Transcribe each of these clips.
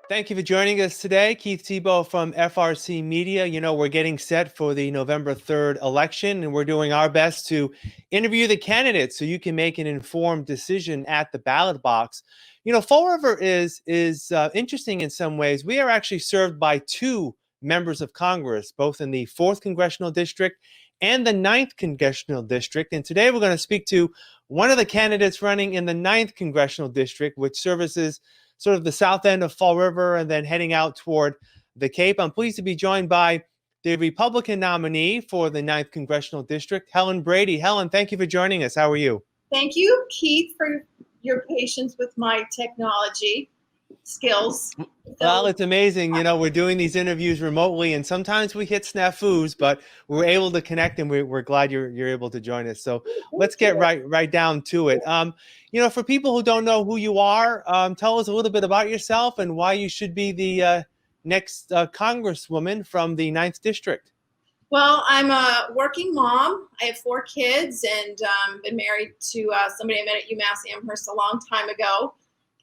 Thank you for joining us today. Keith Tebow from FRC Media. You know, we're getting set for the November 3rd election, and we're doing our best to interview the candidates so you can make an informed decision at the ballot box. You know, Fall River is interesting in some ways. We are actually served by two members of Congress, both in the 4th Congressional District and the 9th Congressional District. And today we're going to speak to one of the candidates running in the 9th Congressional District, which services sort of the south end of Fall River and then heading out toward the Cape. I'm pleased to be joined by the Republican nominee for the 9th Congressional District, Helen Brady. Helen, thank you for joining us. How are you? Thank you, Keith, for your patience with my technology skills. Well, it's amazing. You know, we're doing these interviews remotely, and sometimes we hit snafus, but we're able to connect, and we're glad you're able to join us. So let's get right down to it. You know, for people who don't know who you are, tell us a little bit about yourself and why you should be the next Congresswoman from the 9th District. Well, I'm a working mom. I have 4 kids and been married to somebody I met at UMass Amherst a long time ago.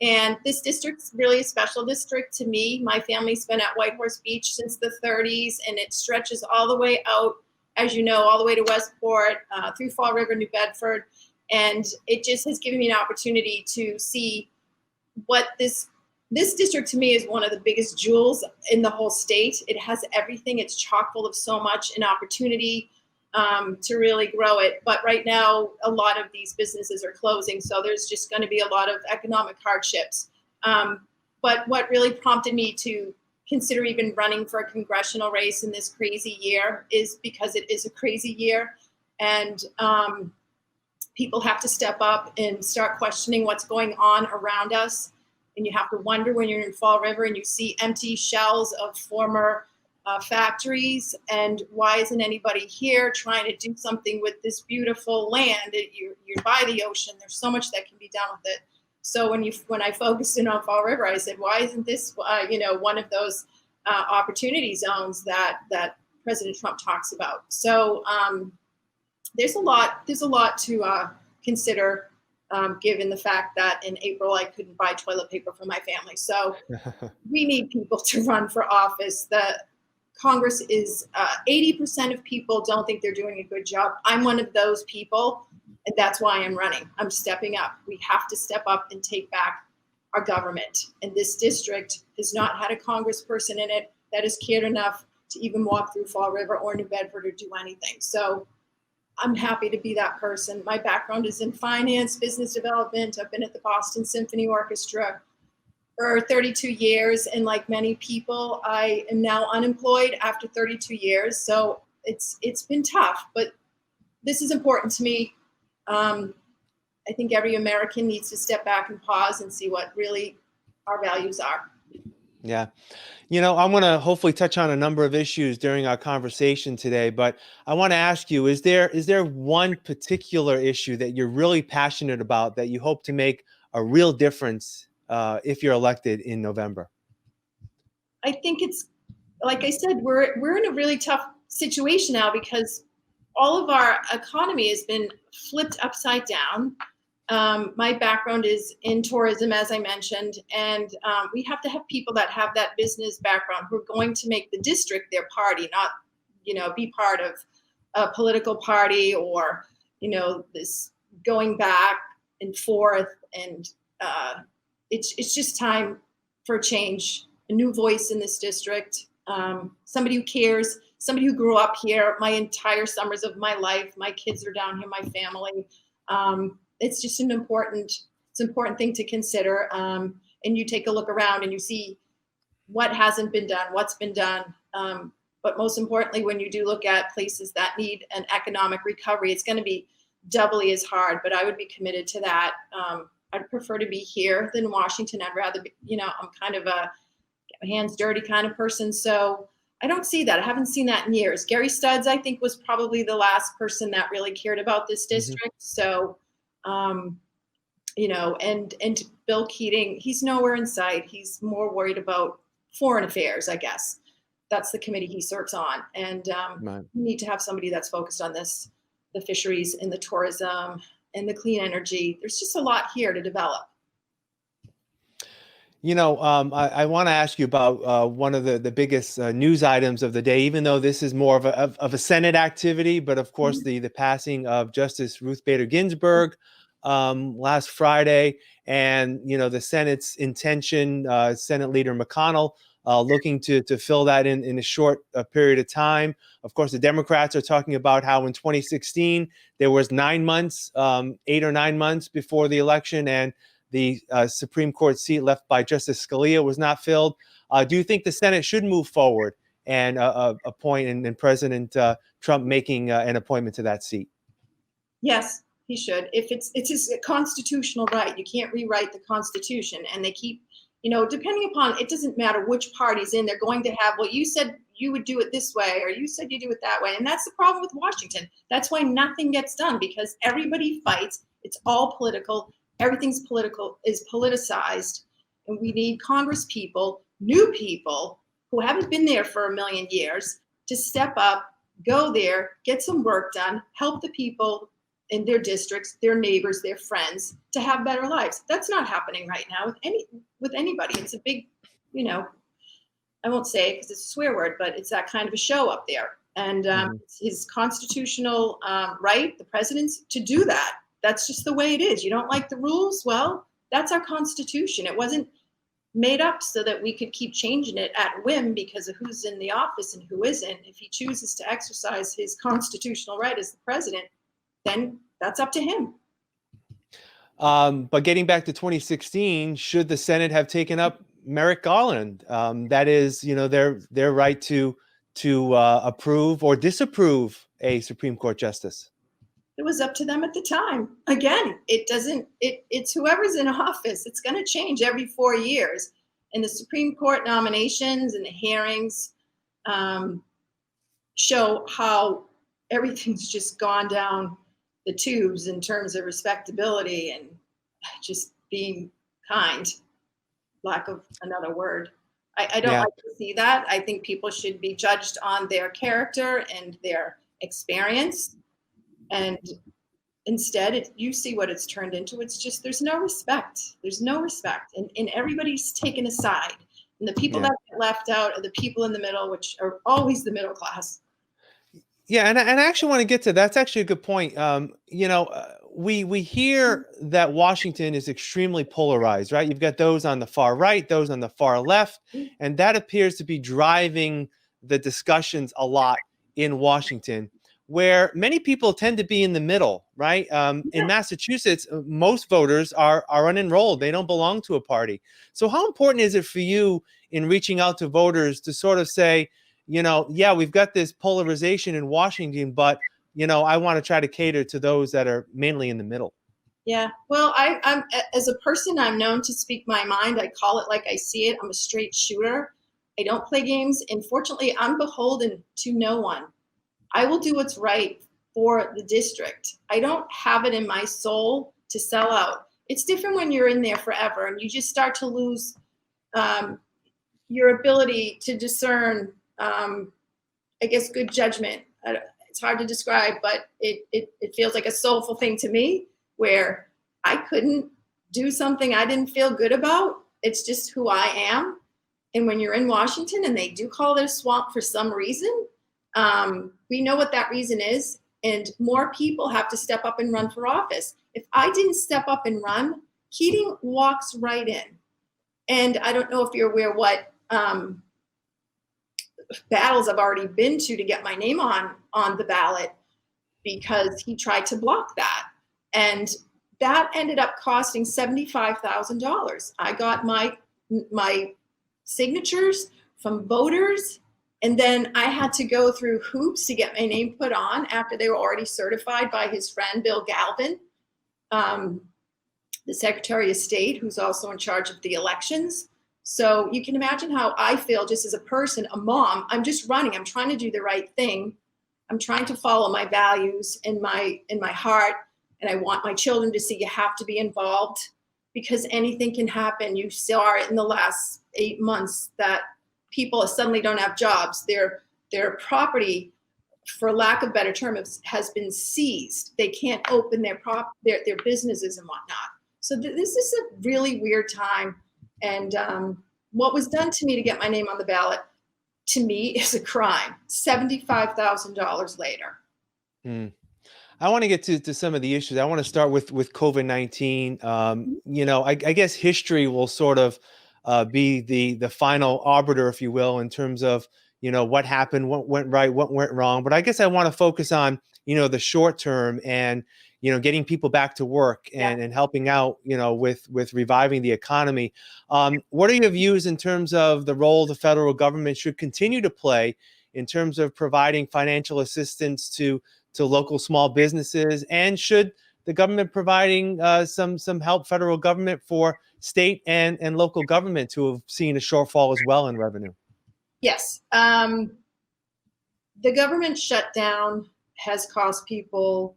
And this district's really a special district to me. My family's been at Whitehorse Beach since the 30s, and it stretches all the way out, as you know, all the way to Westport, through Fall River, New Bedford. And it just has given me an opportunity to see what this district to me is one of the biggest jewels in the whole state. It has everything. It's chock full of so much an opportunity to really grow it. But right now, a lot of these businesses are closing, so there's just going to be a lot of economic hardships. But what really prompted me to consider even running for a congressional race in this crazy year is because it is a crazy year, and people have to step up and start questioning what's going on around us. And you have to wonder when you're in Fall River and you see empty shells of former factories, and why isn't anybody here trying to do something with this beautiful land? You're by the ocean. There's so much that can be done with it. So when I focused in on Fall River, I said, why isn't this one of those opportunity zones that President Trump talks about? So there's a lot to consider. Given the fact that in April I couldn't buy toilet paper for my family. So we need people to run for office. The Congress is 80% of people don't think they're doing a good job. I'm one of those people, and that's why I'm running. I'm stepping up. We have to step up and take back our government. And this district has not had a congressperson in it that has cared enough to even walk through Fall River or New Bedford or do anything. So I'm happy to be that person. My background is in finance, business development. I've been at the Boston Symphony Orchestra for 32 years. And like many people, I am now unemployed after 32 years. So it's been tough, but this is important to me. I think every American needs to step back and pause and see what really our values are. Yeah. You know, I'm going to hopefully touch on a number of issues during our conversation today, but I want to ask you, is there one particular issue that you're really passionate about that you hope to make a real difference if you're elected in November? I think it's, like I said, we're in a really tough situation now because all of our economy has been flipped upside down. My background is in tourism, as I mentioned, and we have to have people that have that business background who are going to make the district their party, not, be part of a political party or, this going back and forth. And it's just time for a change, a new voice in this district, somebody who cares, somebody who grew up here my entire summers of my life. My kids are down here, my family. It's just an important thing to consider. And you take a look around and you see what hasn't been done, what's been done. But most importantly, when you do look at places that need an economic recovery, it's going to be doubly as hard, but I would be committed to that. I'd prefer to be here than Washington. I'd rather be, I'm kind of a hands dirty kind of person. So I don't see that. I haven't seen that in years. Gary Studs, I think, was probably the last person that really cared about this district. So, and Bill Keating, he's nowhere in sight. He's more worried about foreign affairs, I guess. That's the committee he serves on. And we need to have somebody that's focused on this, the fisheries and the tourism and the clean energy. There's just a lot here to develop. I want to ask you about one of the biggest news items of the day, even though this is more of a Senate activity, but of course the passing of Justice Ruth Bader Ginsburg last Friday, and the Senate's intention, Senate Leader McConnell looking to fill that in a short period of time. Of course, the Democrats are talking about how in 2016 there was 9 months, 8 or 9 months before the election, and the Supreme Court seat left by Justice Scalia was not filled. Do you think the Senate should move forward and appoint, and President Trump making an appointment to that seat? Yes, he should. If it's his constitutional right, you can't rewrite the Constitution. And they keep, depending upon, it doesn't matter which party's in, they're going to have, well, you said you would do it this way, or you said you do it that way. And that's the problem with Washington. That's why nothing gets done, because everybody fights. It's all political. Everything's political, is politicized, and we need Congress people, new people who haven't been there for a million years, to step up, go there, get some work done, help the people in their districts, their neighbors, their friends, to have better lives. That's not happening right now with anybody. It's a big, I won't say it because it's a swear word, but it's that kind of a show up there. And it's his constitutional right, the president's, to do that. That's just the way it is. You don't like the rules? Well, that's our Constitution. It wasn't made up so that we could keep changing it at whim because of who's in the office and who isn't. If he chooses to exercise his constitutional right as the president, then that's up to him. But getting back to 2016, should the Senate have taken up Merrick Garland? That is, their right to approve or disapprove a Supreme Court justice. It was up to them at the time. Again, it's whoever's in office. It's going to change every 4 years. And the Supreme Court nominations and the hearings show how everything's just gone down the tubes in terms of respectability and just being kind, lack of another word. I don't like to see that. I think people should be judged on their character and their experience. And instead, you see what it's turned into. It's just, there's no respect. There's no respect. And everybody's taken aside. And the people that get left out are the people in the middle, which are always the middle class. Yeah, and I actually want to get to that's actually a good point. We hear that Washington is extremely polarized, right? You've got those on the far right, those on the far left, and that appears to be driving the discussions a lot in Washington, where many people tend to be in the middle, right? In Massachusetts, most voters are unenrolled. They don't belong to a party. So how important is it for you in reaching out to voters to sort of say, we've got this polarization in Washington, but, I want to try to cater to those that are mainly in the middle? Yeah, well, I'm as a person, I'm known to speak my mind. I call it like I see it. I'm a straight shooter. I don't play games. And fortunately, I'm beholden to no one. I will do what's right for the district. I don't have it in my soul to sell out. It's different when you're in there forever and you just start to lose your ability to discern, good judgment. It's hard to describe, but it feels like a soulful thing to me where I couldn't do something I didn't feel good about. It's just who I am. And when you're in Washington and they do call it a swamp for some reason, we know what that reason is, and more people have to step up and run for office. If I didn't step up and run, Keating walks right in. And I don't know if you're aware what battles I've already been to get my name on the ballot because he tried to block that. And that ended up costing $75,000. I got my signatures from voters. And then I had to go through hoops to get my name put on after they were already certified by his friend, Bill Galvin, the Secretary of State, who's also in charge of the elections. So you can imagine how I feel just as a person, a mom. I'm just running. I'm trying to do the right thing. I'm trying to follow my values in my heart. And I want my children to see you have to be involved because anything can happen. You saw it in the last 8 months that people suddenly don't have jobs. Their property, for lack of better term, has been seized. They can't open their businesses and whatnot. So this is a really weird time. And what was done to me to get my name on the ballot, to me, is a crime. $75,000 later. Hmm. I want to get to some of the issues. I want to start with COVID-19. I guess history will sort of be the final arbiter, if you will, in terms of what happened, what went right, what went wrong. But I guess I want to focus on the short term and getting people back to work Yeah. and helping out with reviving the economy. What are your views in terms of the role the federal government should continue to play in terms of providing financial assistance to local small businesses, and should the government providing some help, federal government, for state and local government who have seen a shortfall as well in revenue? Yes. The government shutdown has cost people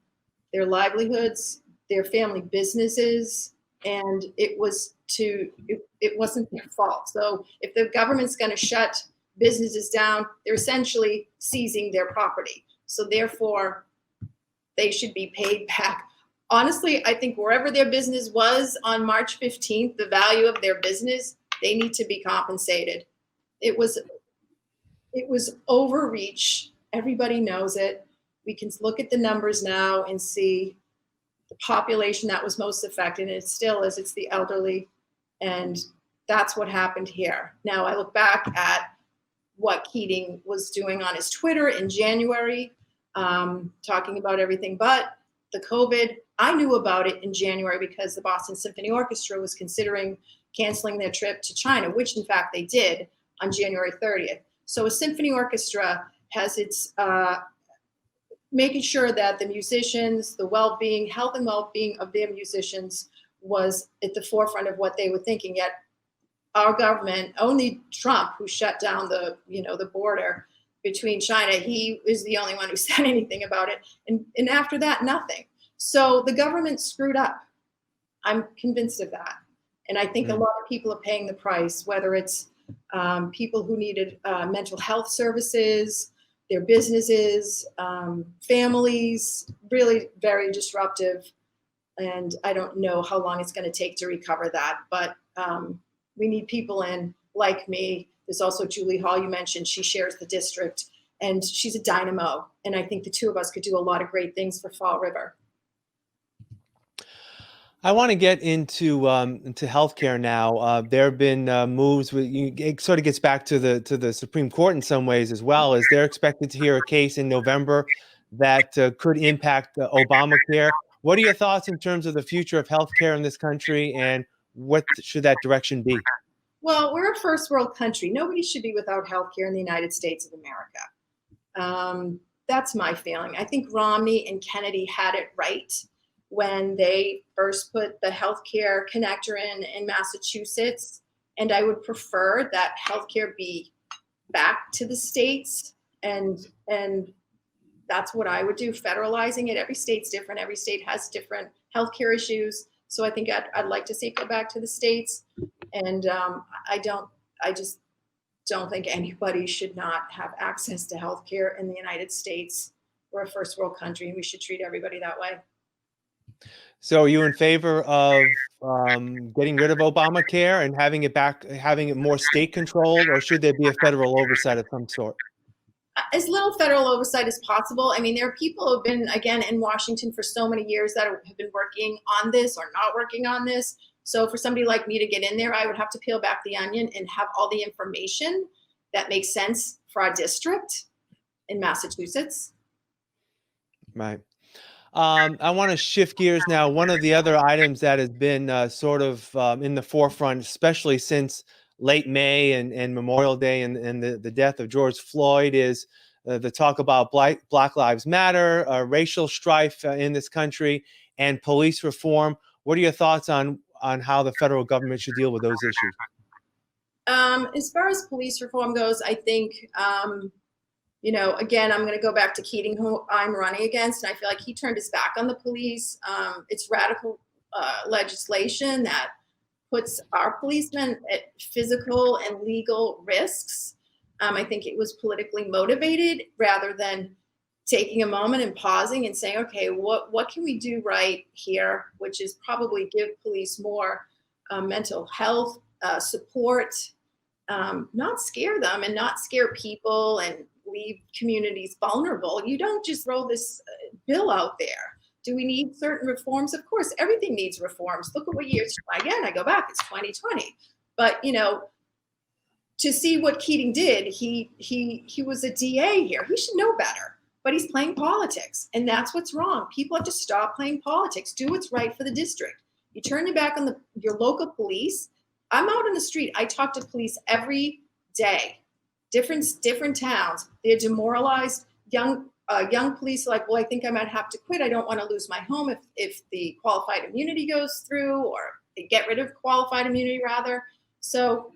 their livelihoods, their family businesses, and it wasn't their fault. So if the government's going to shut businesses down, they're essentially seizing their property. So therefore, they should be paid back. Honestly, I think wherever their business was on March 15th, the value of their business, they need to be compensated. It was overreach. Everybody knows it. We can look at the numbers now and see the population that was most affected, and it still is. It's the elderly, and that's what happened here. Now I look back at what Keating was doing on his Twitter in January, talking about everything but the COVID. I knew about it in January because the Boston Symphony Orchestra was considering canceling their trip to China, which in fact they did on January 30th. So a symphony orchestra has its making sure that the musicians, the well-being, health and well-being of their musicians was at the forefront of what they were thinking. Yet our government, only Trump, who shut down the border between China, he is the only one who said anything about it. And after that, nothing. So the government screwed up. I'm convinced of that. And I think a lot of people are paying the price, whether it's people who needed mental health services, their businesses, families, really very disruptive. And I don't know how long it's going to take to recover that. But we need people in like me. There's also Julie Hall, you mentioned. She shares the district, and she's a dynamo. And I think the two of us could do a lot of great things for Fall River. I want to get into healthcare now. There have been moves. It sort of gets back to the Supreme Court in some ways as well, as they're expected to hear a case in November that could impact Obamacare. What are your thoughts in terms of the future of healthcare in this country, and what should that direction be? Well, we're a first world country. Nobody should be without healthcare in the United States of America. That's my feeling. I think Romney and Kennedy had it right when they first put the healthcare connector in Massachusetts. And I would prefer that healthcare be back to the states. And that's what I would do, federalizing it. Every state's different. Every state has different healthcare issues. So I think I'd like to see it go back to the states. And I just don't think anybody should not have access to healthcare in the United States. We're a first world country, and we should treat everybody that way. So are you in favor of getting rid of Obamacare and having it back, having it more state controlled, or should there be a federal oversight of some sort? As little federal oversight as possible. I mean, there are people who have been, again, in Washington for so many years that have been working on this or not working on this. So for somebody like me to get in there, I would have to peel back the onion and have all the information that makes sense for our district in Massachusetts. Right. I want to shift gears now. One of the other items that has been sort of in the forefront, especially since late May and Memorial Day and the death of George Floyd, is the talk about Black Lives Matter, racial strife in this country, and police reform. What are your thoughts on how the federal government should deal with those issues? As far as police reform goes, I think again, I'm going to go back to Keating, who I'm running against, and I feel like he turned his back on the police. It's radical legislation that puts our policemen at physical and legal risks. I think it was politically motivated rather than taking a moment and pausing and saying, okay, what can we do right here, which is probably give police more mental health support, not scare them and not scare people and leave communities vulnerable. You don't just throw this bill out there. Do we need certain reforms? Of course, everything needs reforms. Look at what years, again, I go back, it's 2020. But, to see what Keating did, he was a DA here. He should know better, but he's playing politics, and that's what's wrong. People have to stop playing politics. Do what's right for the district. You turn your back on your local police. I'm out on the street. I talk to police every day, different towns. They're demoralized. Young police are like, well, I think I might have to quit. I don't want to lose my home if the qualified immunity goes through, or they get rid of qualified immunity rather. So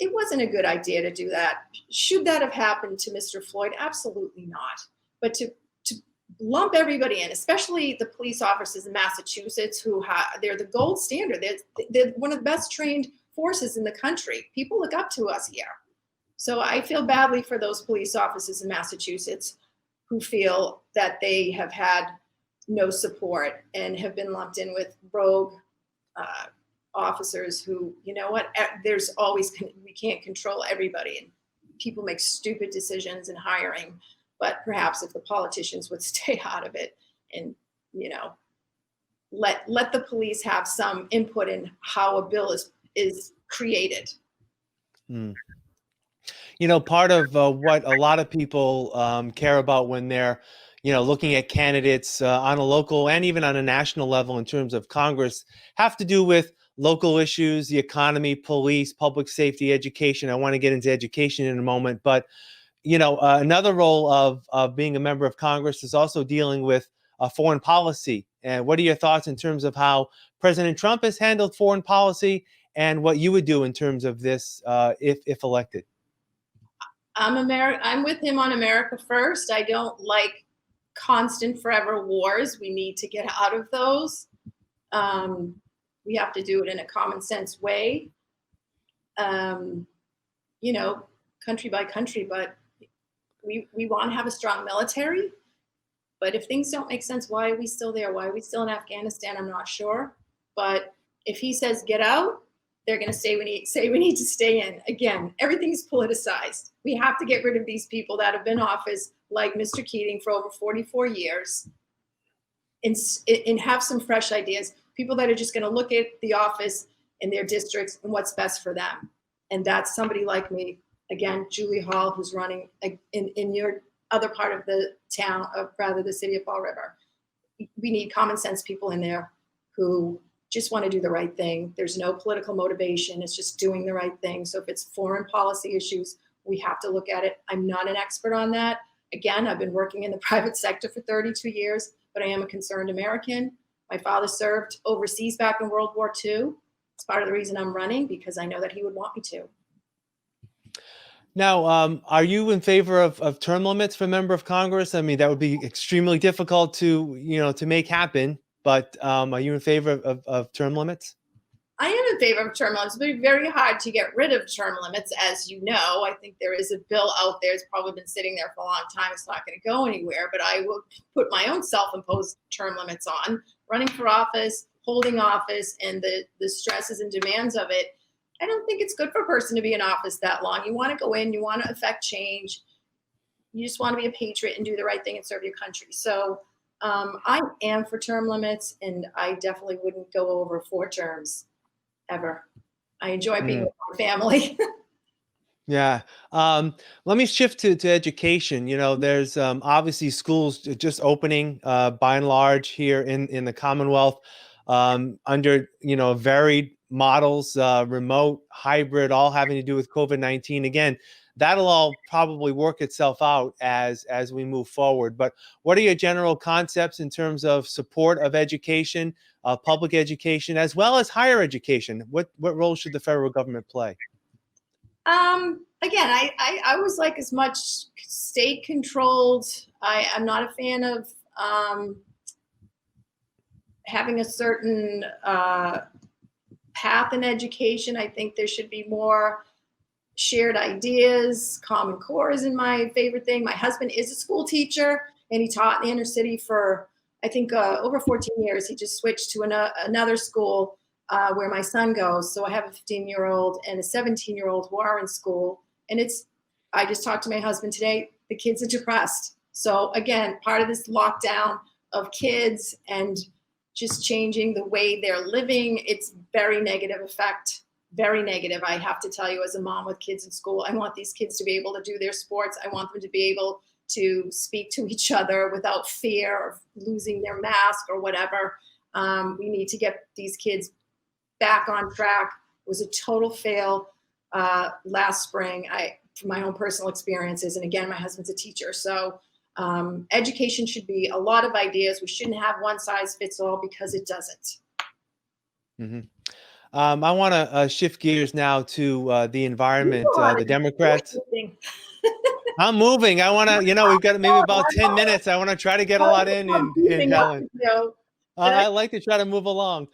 it wasn't a good idea to do that. Should that have happened to Mr. Floyd? Absolutely not. But to lump everybody in, especially the police officers in Massachusetts, they're the gold standard. They're one of the best trained forces in the country. People look up to us here. So I feel badly for those police officers in Massachusetts who feel that they have had no support and have been lumped in with rogue officers who, there's always, we can't control everybody, and people make stupid decisions in hiring. But perhaps if the politicians would stay out of it and, let the police have some input in how a bill is created. Part of what a lot of people care about when they're, looking at candidates on a local and even on a national level in terms of Congress have to do with local issues, the economy, police, public safety, education. I want to get into education in a moment, but another role of being a member of Congress is also dealing with foreign policy. And what are your thoughts in terms of how President Trump has handled foreign policy, and what you would do in terms of this if elected? I'm with him on America first. I don't like constant forever wars. We need to get out of those. We have to do it in a common sense way, country by country, but we want to have a strong military. But if things don't make sense, why are we still there? Why are we still in Afghanistan? I'm not sure. But if he says get out, they're going to say we need to stay in. Again, everything's politicized. We have to get rid of these people that have been in office, like Mr. Keating, for over 44 years, and have some fresh ideas. People that are just going to look at the office and their districts and what's best for them. And that's somebody like me. Again, Julie Hall, who's running in your other part of the town, the city of Fall River. We need common sense people in there who just want to do the right thing. There's no political motivation. It's just doing the right thing. So if it's foreign policy issues, we have to look at it. I'm not an expert on that. Again, I've been working in the private sector for 32 years, but I am a concerned American. My father served overseas back in World War II. It's part of the reason I'm running, because I know that he would want me to. Now, are you in favor of term limits for a member of Congress? I mean, that would be extremely difficult to make happen, but are you in favor of term limits? I am in favor of term limits. It's been very hard to get rid of term limits, as you know. I think there is a bill out there. It's probably been sitting there for a long time. It's not going to go anywhere, but I will put my own self-imposed term limits on. Running for office, holding office, and the stresses and demands of it. I don't think it's good for a person to be in office that long. You want to go in, you want to affect change. You just want to be a patriot and do the right thing and serve your country. So I am for term limits, and I definitely wouldn't go over 4 terms ever. I enjoy being with my family. Yeah. Let me shift to education. There's obviously schools just opening by and large here in the Commonwealth under, varied models, remote, hybrid, all having to do with COVID-19. Again, that'll all probably work itself out as we move forward. But what are your general concepts in terms of support of education, public education, as well as higher education? What role should the federal government play? Again, I was like as much state controlled. I'm not a fan of having a certain path in education. I think there should be more shared ideas. Common Core isn't my favorite thing. My husband is a school teacher, and he taught in the inner city for, I think, over 14 years. He just switched to another school where my son goes. So I have a 15-year-old and a 17-year-old who are in school. And I just talked to my husband today, the kids are depressed. So again, part of this lockdown of kids and just changing the way they're living, it's very negative effect, very negative. I have to tell you, as a mom with kids in school, I want these kids to be able to do their sports. I want them to be able to speak to each other without fear of losing their mask or whatever. We need to get these kids back on track. It was a total fail last spring, from my own personal experiences. And again, my husband's a teacher. So education should be a lot of ideas. We shouldn't have one size fits all, because it doesn't. Mm-hmm. I want to shift gears now to the environment. The Democrats. I'm moving. I want to, we've got maybe about 10 minutes. I want to try to get a lot in Helen. I like to try to move along.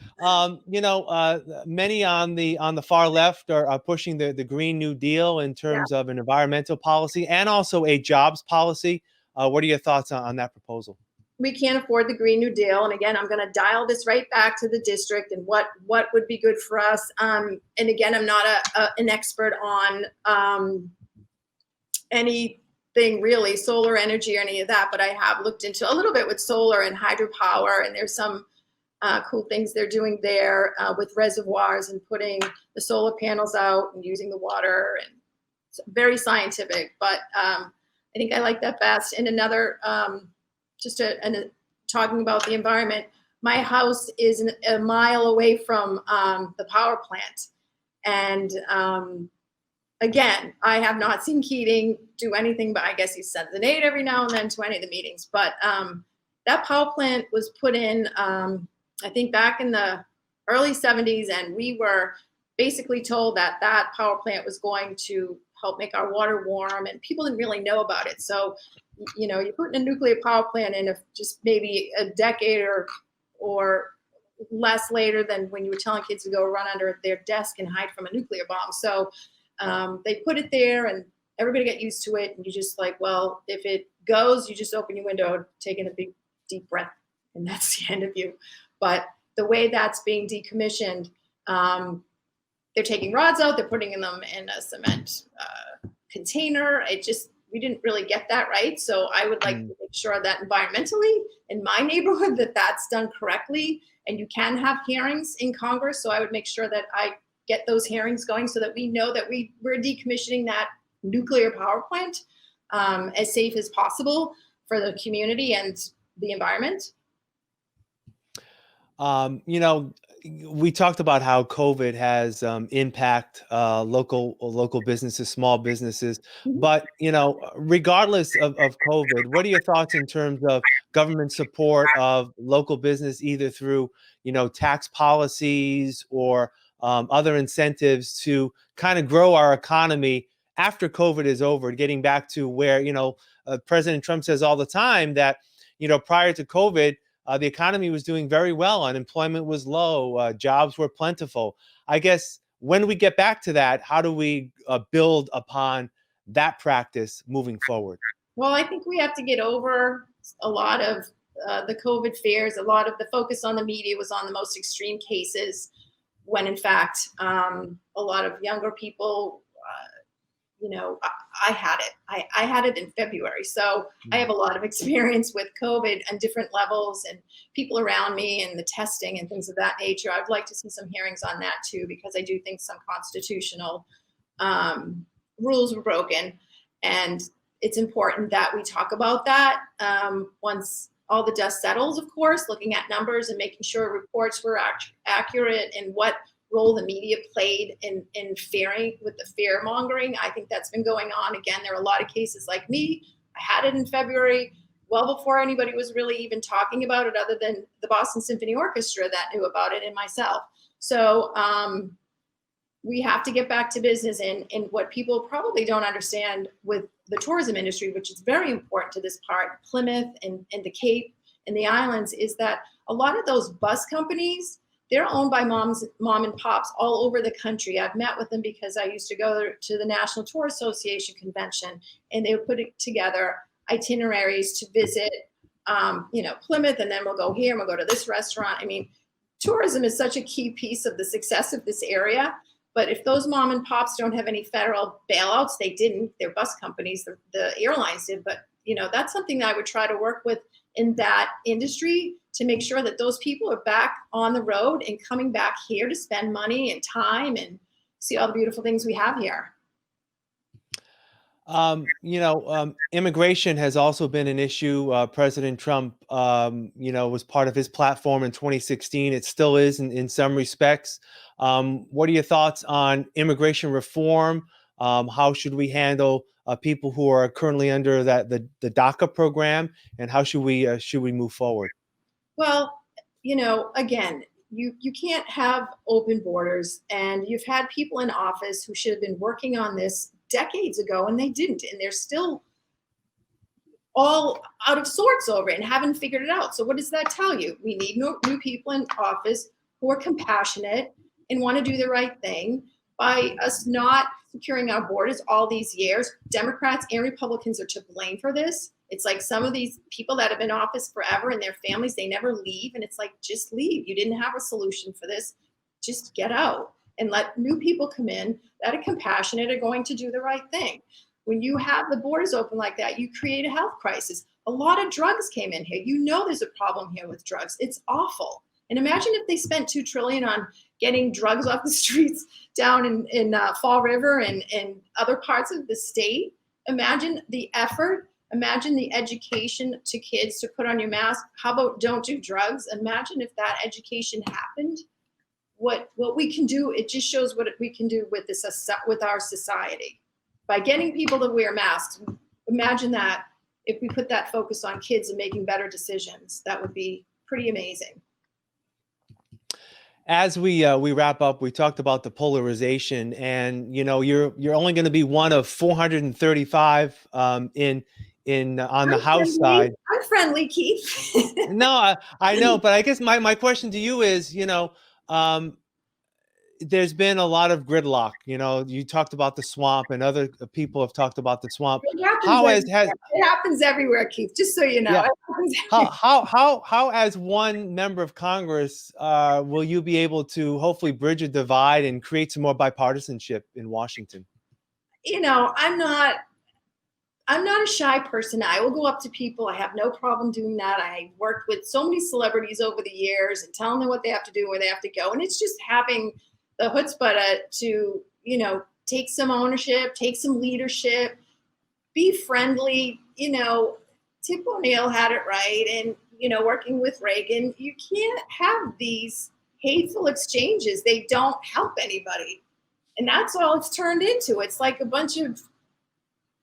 Many on the far left are pushing the Green New Deal in terms of an environmental policy and also a jobs policy. What are your thoughts on that proposal? We can't afford the Green New Deal. And again, I'm going to dial this right back to the district and what would be good for us. And again, I'm not an expert on anything really, solar energy or any of that, but I have looked into a little bit with solar and hydropower, and there's some cool things they're doing there with reservoirs and putting the solar panels out and using the water, and it's very scientific, but I think I like that best. And another, talking about the environment, my house is a mile away from the power plant. And again, I have not seen Keating do anything, but I guess he sends an aide every now and then to any of the meetings. But that power plant was put in, I think, back in the early 70s, and we were basically told that that power plant was going to help make our water warm, and people didn't really know about it. So, you're putting a nuclear power plant in just maybe a decade or less later than when you were telling kids to go run under their desk and hide from a nuclear bomb. So they put it there, and everybody got used to it. And you just well, if it goes, you just open your window, take in a big, deep breath, and that's the end of you. But the way that's being decommissioned, they're taking rods out, they're putting them in a cement container. We didn't really get that right. So I would like to make sure that environmentally in my neighborhood that's done correctly. And you can have hearings in Congress. So I would make sure that I get those hearings going so that we know that we're decommissioning that nuclear power plant as safe as possible for the community and the environment. We talked about how COVID has impact local businesses, small businesses. But, regardless of COVID, what are your thoughts in terms of government support of local business, either through, tax policies or other incentives to kind of grow our economy after COVID is over, getting back to where, President Trump says all the time that, prior to COVID, the economy was doing very well. Unemployment was low. Jobs were plentiful. I guess when we get back to that, how do we build upon that practice moving forward? Well, I think we have to get over a lot of the COVID fears. A lot of the focus on the media was on the most extreme cases, when in fact, a lot of younger people, I had it. I had it in February. So I have a lot of experience with COVID and different levels and people around me and the testing and things of that nature. I'd like to see some hearings on that too, because I do think some constitutional rules were broken. And it's important that we talk about that once all the dust settles, of course, looking at numbers and making sure reports were accurate and what role the media played in fearing with the fear mongering. I think that's been going on. Again, there are a lot of cases like me. I had it in February, well before anybody was really even talking about it, other than the Boston Symphony Orchestra that knew about it and myself. So we have to get back to business. And what people probably don't understand with the tourism industry, which is very important to this part, Plymouth and the Cape and the islands, is that a lot of those bus companies, they're owned by mom and pops all over the country. I've met with them because I used to go to the National Tour Association convention, and they would put together itineraries to visit, Plymouth, and then we'll go here and we'll go to this restaurant. I mean, tourism is such a key piece of the success of this area. But if those mom and pops don't have any federal bailouts, they didn't. Their bus companies, the airlines did. But that's something that I would try to work with in that industry to make sure that those people are back on the road and coming back here to spend money and time and see all the beautiful things we have here. Immigration has also been an issue. President Trump, was part of his platform in 2016. It still is in some respects. What are your thoughts on immigration reform? How should we handle people who are currently under the DACA program, and how should we move forward? Well, again, you can't have open borders, and you've had people in office who should have been working on this decades ago, and they didn't, and they're still all out of sorts over it and haven't figured it out. So what does that tell you? We need new people in office who are compassionate and want to do the right thing. By us not securing our borders all these years, Democrats and Republicans are to blame for this. It's like some of these people that have been in office forever and their families, they never leave. And it's like, just leave. You didn't have a solution for this. Just get out and let new people come in that are compassionate, are going to do the right thing. When you have the borders open like that, you create a health crisis. A lot of drugs came in here. There's a problem here with drugs. It's awful. And imagine if they spent $2 trillion on getting drugs off the streets down in Fall River and other parts of the state. Imagine the effort. Imagine the education to kids to put on your mask. How about don't do drugs? Imagine if that education happened. What we can do, it just shows what we can do with our society. By getting people to wear masks, imagine that if we put that focus on kids and making better decisions, that would be pretty amazing. As we wrap up, we talked about the polarization, and you're only going to be one of 435 on the House side. I'm friendly, Keith. No, I know, but I guess my question to you is, there's been a lot of gridlock. You talked about the swamp, and other people have talked about the swamp. It happens everywhere, Keith, just so you know. Yeah. How as one member of Congress will you be able to hopefully bridge a divide and create some more bipartisanship in Washington? I'm not a shy person. I will go up to people. I have no problem doing that. I worked with so many celebrities over the years and telling them what they have to do, where they have to go. And it's just having the chutzpah to, take some ownership, take some leadership, be friendly. Tip O'Neill had it right. And, working with Reagan, you can't have these hateful exchanges. They don't help anybody. And that's all it's turned into. It's like a bunch of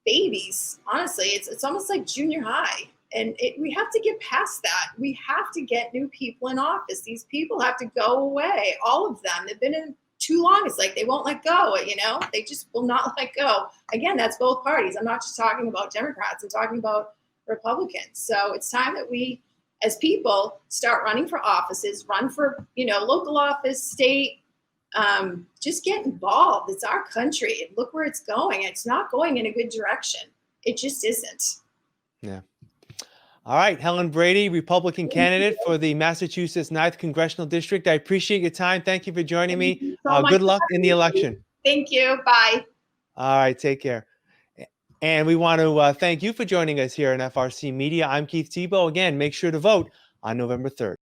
babies. Honestly, it's almost like junior high. And we have to get past that. We have to get new people in office. These people have to go away. All of them. They've been in too long. It's like they won't let go, They just will not let go. Again, that's both parties. I'm not just talking about Democrats. I'm talking about Republicans. So it's time that we, as people, start running for offices, run for, local office, state, just get involved. It's our country. Look where it's going. It's not going in a good direction. It just isn't. Yeah. All right, Helen Brady, Republican candidate for the Massachusetts 9th Congressional District. I appreciate your time. Thank you for joining me. Good luck in the election. Thank you. Bye. All right, take care. And we want to thank you for joining us here on FRC Media. I'm Keith Tebow. Again, make sure to vote on November 3rd.